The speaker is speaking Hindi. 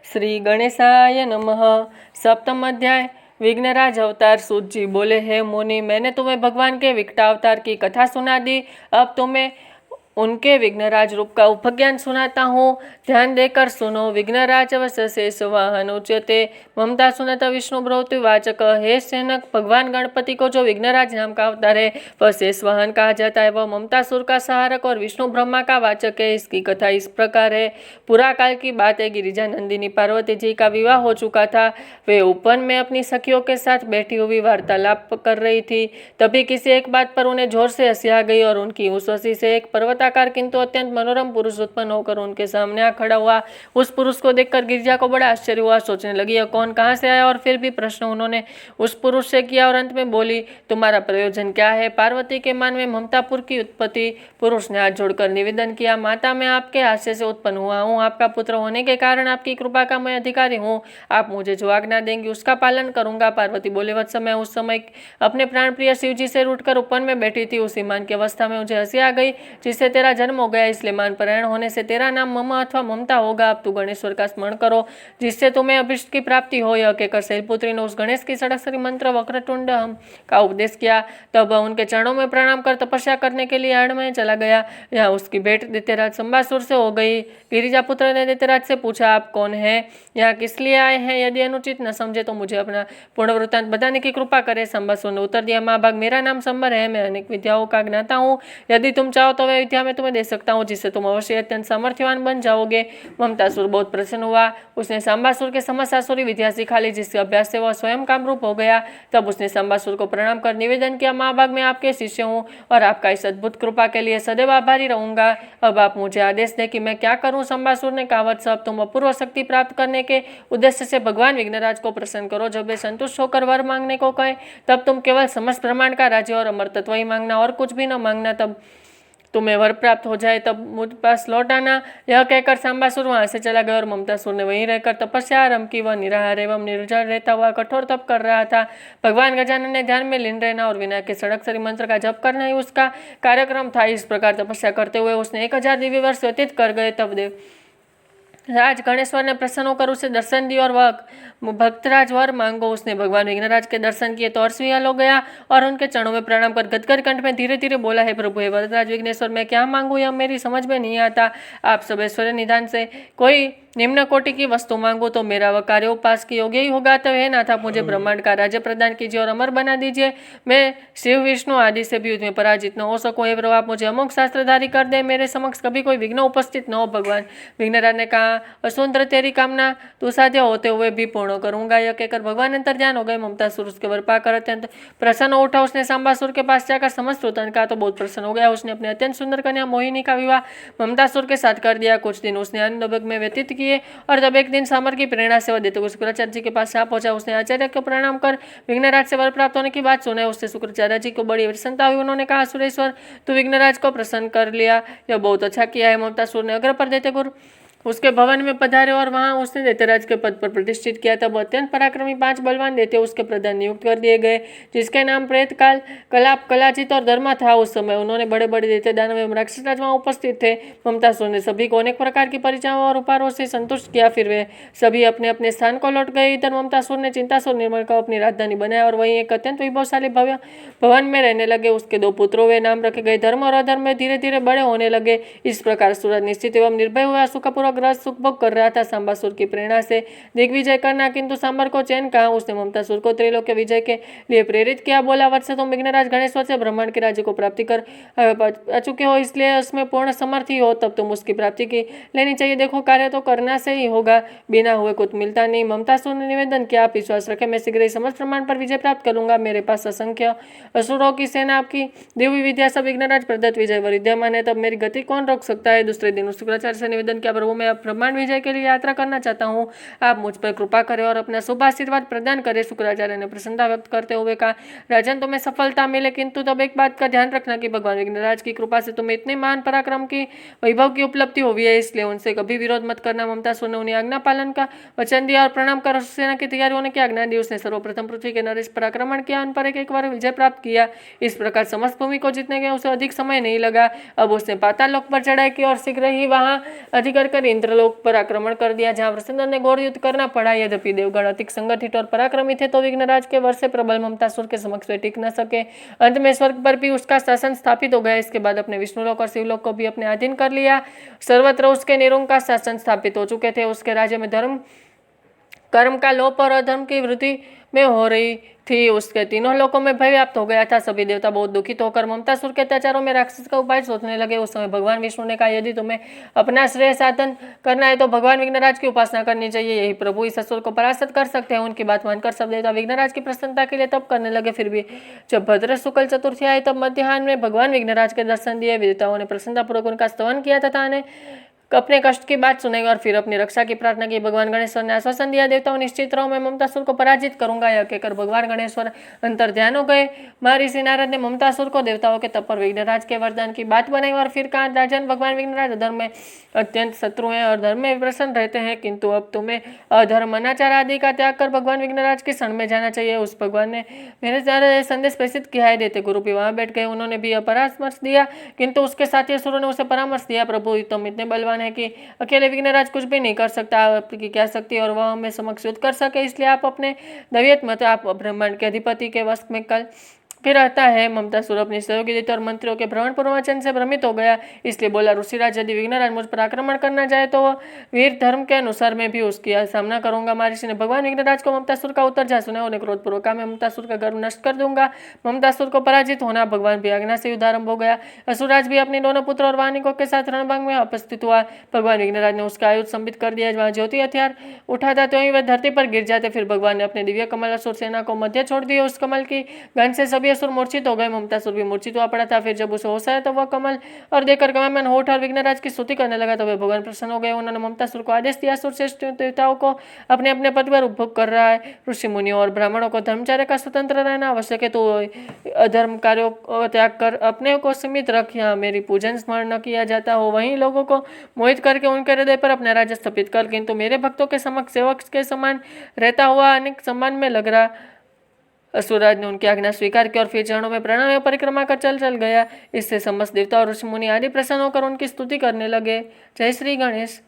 श्री गणेशाय नमः। सप्तम अध्याय। विघ्नराज अवतार। सूत जी बोले, हे मुनि, मैंने तुम्हें भगवान के विकट अवतार की कथा सुना दी। अब तुम्हें उनके विघ्नराज रूप का उपज्ञान सुनाता हूँ। ध्यान देकर सुनो। विघ्नराज वस शेष वाहन उच्यते ममता सुनत विष्णु ब्रौति वाचक। हे सेनक, भगवान गणपति को जो विघ्नराज नाम का अवतार है वह शेष वाहन कहा जाता है। वह ममतासुर का सहारक और विष्णु ब्रह्मा का वाचक है। इसकी कथा इस प्रकार है। पूरा काल की बात है। गिरिजा नंदिनी पार्वती जी का विवाह हो चुका था। वे उपवन में अपनी सखियों के साथ बैठी हुई वार्तालाप कर रही थी। तभी किसी एक बात पर उन्हें जोर से हंसी आ गई और उनकी उस हंसी से एक पर्वताकार किंतु अत्यंत मनोरम पुरुष उत्पन्न होकर उनके सामने आ खड़ा हुआ। उस पुरुष को देखकर गिरिजा को बड़ा आश्चर्य हुआ। सोचने लगी, यह कौन, कहाँ से आया? और फिर भी प्रश्न उन्होंने उस पुरुष से किया और अंत में बोली, तुम्हारा प्रयोजन क्या है? पार्वती के मन में ममतापुर की उत्पत्ति। पुरुष ने हाथ जोड़कर निवेदन किया, माता, मैं आपके आश्रय से उत्पन्न हुआ हूँ। आपका पुत्र होने के कारण आपकी कृपा का मैं अधिकारी हूँ। आप मुझे जो आज्ञा देंगी उसका पालन करूंगा। पार्वती बोले, वत्स, मैं उस समय अपने प्राण प्रिय शिव जी से रूठकर उपवन में बैठी थी। उसी मान की अवस्था में मुझे हंसी आ गई जिससे तेरा जन्म हो गया। इसलिए मान परायण होने से तेरा नाम मम अथवा ममता होगा। अब तू गणेश्वर का स्मरण करो जिससे तुम्हें अभिष्ट की प्राप्ति हो। यह कहकर शैलपुत्री ने उस गणेश की षडाक्षरी मंत्र वक्रतुंड का उपदेश किया। तब उनके चरणों में प्रणाम कर तपस्या करने के लिए अरण में चला गया। यहाँ उसकी भेंट दैत्यराज संबासुर से हो गई। गिरिजा पुत्र ने दैत्यराज से पूछा, आप कौन हैं? यहाँ किस लिए आए हैं? यदि अनुचित न समझे तो मुझे अपना पूर्ण वृत्तांत बताने की कृपा करे। संबासुर ने उत्तर दिया, महाभाग, मेरा नाम संबर है। मैं अनेक विद्याओं का ज्ञाता हूँ। यदि तुम चाहो तो वह विद्या मैं तुम्हें दे सकता हूँ जिससे तुम अवश्य अत्यंत सामर्थ्यवान बन जाओगे। ममतासुर बहुत प्रसन्न हुआ। उसने सांबासुर के समस्त आसुरी विद्या सिखा ली जिसके अभ्यास से वह स्वयं कामरूप हो गया। तब उसने सांबासुर को प्रणाम कर निवेदन किया, महाभाग, मैं आपके शिष्य हूँ और आपका इस अद्भुत कृपा के लिए सदैव आभारी रहूंगा। अब आप मुझे आदेश दें कि मैं क्या करूं। संबासुर ने कहा, वत्स, अब तुम अपूर्व शक्ति प्राप्त करने के उद्देश्य से भगवान विघ्नराज को प्रसन्न करो। जब वे संतुष्ट होकर वर मांगने को कहे तब तुम केवल समस्त ब्रह्मांड का राज्य और अमर तत्व ही मांगना और कुछ भी न मांगना। तब तुम्हें वर प्राप्त हो जाए तब मुझ पास लौट आना। यह कहकर सांबासुर वहां से चला गया और ममतासुर ने वहीं रहकर तपस्या आरंभ की। वह निराहार एवं निर्जल रहता हुआ कठोर तप कर रहा था। भगवान गजानन ने ध्यान में लीन रहना और विना के षडाक्षरी मंत्र का जप करना ही उसका कार्यक्रम था। इस प्रकार तपस्या करते हुए उसने 1000 दिव्य वर्ष व्यतीत कर गए। तब देव राज गणेश्वर ने प्रसन्न होकर उसे दर्शन दिया और वह भक्तराज वर मांगो। उसने भगवान विघ्नराज के दर्शन किए तो अर्षविहल हो गया और उनके चरणों में प्रणाम कर गदगद कंठ में धीरे धीरे बोला, है प्रभु, हे वरदराज विघ्नेश्वर, मैं क्या मांगू यह मेरी समझ में नहीं आता। आप सब ऐश्वर्य निधान से कोई निम्न कोटि की वस्तु मांगो तो मेरा वह कार्य उपास के योग्य ही होगा। तो हे नाथ, आप मुझे ब्रह्मांड का राज्य प्रदान कीजिए और अमर बना दीजिए। मैं शिव विष्णु आदि से भी युद्ध में पराजित न हो सकूं। हे प्रभु, आप मुझे अमोघ शास्त्रधारी कर दे। मेरे समक्ष कभी कोई विघ्न उपस्थित न हो। भगवान विघ्नराज ने कहा, असुंदर, तेरी कामना तू साध्य होते हुए भी पूर्ण करूंगा। यह कहकर भगवान अंतर्ध्यान हो गए। ममतासुर उसके वर पाकर अत्यंत प्रसन्न हो उठा। उसने सांबासुर के पास जाकर समस्त वृत्तांत कहा तो बहुत प्रसन्न हो गया। उसने अपने अत्यंत सुंदर कन्या मोहिनी का विवाह ममतासुर के साथ कर दिया। कुछ दिन उसने आनंद में व्यतीत किए और जब एक दिन सामर की प्रेरणा से वह दैत्य शुक्राचार्य जी के पास आ पहुंचा। उसने आचार्य को प्रणाम कर विघ्नराज से वर प्राप्त होने की बात सुनाई। उससे शुक्राचार्य जी को बड़ी प्रसन्नता हुई। उन्होंने कहा, सुरेश्वर, तू विघ्नराज को प्रसन्न कर लिया, यह बहुत अच्छा किया है। ममतासुर ने अग्र पर दैत्य गुरु उसके भवन में पधारे और वहां उसने दैत्यराज के पद पर प्रतिष्ठित किया। तब अत्यंत पराक्रमी 5 बलवान दैत्य उसके प्रधान नियुक्त कर दिए गए जिसके नाम प्रेत काल, कलाप, कलाजित और धर्मा था। उस समय उन्होंने बड़े बड़े दैत्य, दानव एवं राक्षस राज वहां उपस्थित थे। ममतासुर ने सभी को अनेक प्रकार की परिचयों और उपहारों से संतुष्ट किया। फिर वे सभी अपने अपने स्थान को लौट गए। इधर ममतासुर ने चिंतासुर निर्मल को अपनी राजधानी बनाया और वहीं एक अत्यंत विभवशाली भव्य भवन में रहने लगे। उसके 2 पुत्रों वे नाम रखे गए धर्म और अधर्म में धीरे धीरे बड़े होने लगे। इस प्रकार सूरज निश्चित एवं निर्भय हुआ सुखपूर्वक रस सुखभोग कर रहा था। सांबासुर की प्रेरणा से दिग्विजय करना किंतु सांबर को चैन कहा। उसने ममतासुर को त्रैलोक्य विजय के लिए प्रेरित किया। बोला, वत्स, तुम विघ्नराज गणेश्वर से ब्रह्मांड के राज्य को प्राप्ति कर चुके हो, इसलिए उसमें पूर्ण समर्थी हो। तब तुम उसकी प्राप्ति की लेनी चाहिए। देखो, कार्य तो करना से ही होगा, बिना हुए कुछ मिलता नहीं। ममतासुर ने निवेदन किया, आप विश्वास रखे, मैं शीघ्र ही समस्त ब्रह्मांड पर विजय प्राप्त करूंगा। मेरे पास असंख्य असुरों की सेना, आपकी दिव्य विद्या सब विघ्नराज प्रदत्त विजय विद्यमान है। तब मेरी गति कौन रोक सकता है। दूसरे दिन शुक्राचार्य से निवेदन किया, प्रभु, मैं ब्रह्मांड विजय के लिए यात्रा करना चाहता हूँ। आप मुझ पर कृपा करें और अपना शुभ आशीर्वाद प्रदान करें। शुक्राचार्य ने प्रसन्नता व्यक्त करते हुए कहा, राजन, तुम्हें सफलता मिले, किंतु तब एक बात का ध्यान रखना कि भगवान विघ्नराज की कृपा से तुम्हें इतने महान पराक्रम की वैभव की उपलब्धि हुई है, इसलिए उनसे कभी विरोध मत करना। ममतासुर ने उन्हें आज्ञा पालन का वचन दिया और प्रणाम कर सेना की तैयारी होने की आज्ञा दी। उसने सर्वप्रथम पृथ्वी के नरेश पर आक्रमण किया, उन पर एक बार विजय प्राप्त किया। इस प्रकार समस्त भूमि को जीतने के उसे अधिक समय नहीं लगा। अब उसने पाताल लोक पर चढ़ाई की और शीघ्र ही वहां अधिकार कर इंद्रलोक पर आक्रमण कर दिया, जहां वृषेंद्र ने घोर युद्ध करना पड़ा। यद्यपि देवगण अधिक संगठित और पराक्रमी थे, तो विघ्नराज के वर्ष से प्रबल ममतासुर के समक्ष वे टिक न सके। अंत में स्वर्ग पर भी उसका शासन स्थापित हो गया। इसके बाद अपने विष्णुलोक और शिवलोक को भी अपने अधीन कर लिया। सर्वत्र उसके निरंकुश शासन स्थापित हो चुके थे। उसके राज्य में धर्म कर्म का लोप और अधर्म की वृद्धि में हो रही थी। उसके तीनों लोकों में भय व्याप्त हो गया था। सभी देवता बहुत दुखित होकर ममतासुर के अत्याचारों में राक्षस का उपाय सोचने लगे। उस समय भगवान विष्णु ने कहा, यदि तुम्हें अपना श्रेय साधन करना है तो भगवान विघ्नराज की उपासना करनी चाहिए। यही प्रभु इस असुर को परास्त कर सकते हैं। उनकी बात मानकर सब देवता विघ्नराज की प्रसन्नता के लिए तप करने लगे। फिर भी जब भद्र शुक्ल चतुर्थी आई, तब मध्याह्न में भगवान विघ्नराज के दर्शन दिए। देवताओं ने प्रसन्नतापूर्वक उनका स्तवन किया तथा उन्हें अपने कष्ट की बात सुनाई और फिर अपनी रक्षा की प्रार्थना की। भगवान गणेश्वर ने आश्वासन दिया, देवताओं निश्चित रहो, मैं ममतासुर को पराजित करूंगा। यह कहकर भगवान गणेश्वर अंतर ध्यान हो गए। महर्षि नारद ने ममतासुर को देवताओं के तप पर विघ्नराज के वरदान की बात बनाई और फिर कहा, राजन, भगवान विघ्नराज अधर्म में अत्यंत शत्रु हैं और धर्म में प्रसन्न रहते हैं, किंतु अब तुम्हें अधर्म अनाचार आदि का त्याग कर भगवान विघ्नराज के शरण में जाना चाहिए। उस भगवान ने मेरे द्वारा संदेश प्रेषित किया है। देते गुरु भी वहां बैठ गए। उन्होंने भी परामर्श दिया, किंतु उसके साथी असुरों ने उसे परामर्श दिया, प्रभु तुम इतने बलवान है कि अकेले विघ्नराज कुछ भी नहीं कर सकता। आपकी क्या शक्ति और वह हमें समक्ष युद्ध कर सके, इसलिए आप अपने दैव्यत मत आप ब्रह्मांड के अधिपति के वश में कल फिर आता है। ममतासुर अपनी सहयोगी देवता और मंत्रियों के भ्रमण प्रवचन से भ्रमित हो गया, इसलिए बोला, ऋषिराज, यदि विघ्नराज मुझ पर आक्रमण करना चाहे तो वह वीर धर्म के अनुसार मैं भी उसकी सामना करूंगा। महर्षि ने भगवान विघ्नराज को ममतासुर का उत्तर जा सुना। उन्हें क्रोधपूर्वक कहा, मैं ममतासुर का गर्व नष्ट कर दूंगा। ममतासुर को पराजित होना भगवान की आज्ञा से युद्ध आरंभ हो गया। असुरराज भी अपने दोनों पुत्र और वाहनिकों के साथ रणभंग में उपस्थित हुआ। भगवान विघ्नराज ने उसका आयुध संबित कर दिया। वहां ज्योति हथियार उठाता तो ही वह धरती पर गिर जाते। फिर भगवान ने अपने दिव्य कमल असुर सेना को मध्य छोड़ दिया। उस कमल की गंध से सभी असुर मूर्छित हो गए। ममतासुर भी मूर्छित हुआ पड़ा था। फिर जब उसे होश आया तो वह कमल और देकर गमन होठ और विघ्नराज की स्तुति करने लगा, तो वे भगवान प्रसन्न हो गए। उन्होंने ममतासुर को आदेश दिया, असुर श्रेष्ठ देवताओं को अपने अपने पद पर उपभोग कर रहा है। ऋषि मुनियों और ब्राह्मणों को धर्मचार्य का स्वतंत्र रहना आवश्यक है, तो अधर्म कार्यों को त्याग कर अपने को सीमित रख। यहाँ मेरी पूजन स्मरण न किया जाता हो, वहीं लोगों को मोहित करके उनके हृदय पर अपना राज्य स्थापित कर, किंतु मेरे भक्तों के समक्ष सेवक के समान रहता हुआ अनेक सम्मान में लग रहा। असुरराज ने उनकी आज्ञा स्वीकार की और फिर चरणों में प्रणाम एवं परिक्रमा कर चल गया। इससे समस्त देवता और ऋषि मुनि आदि प्रसन्न होकर उनकी स्तुति करने लगे। जय श्री गणेश।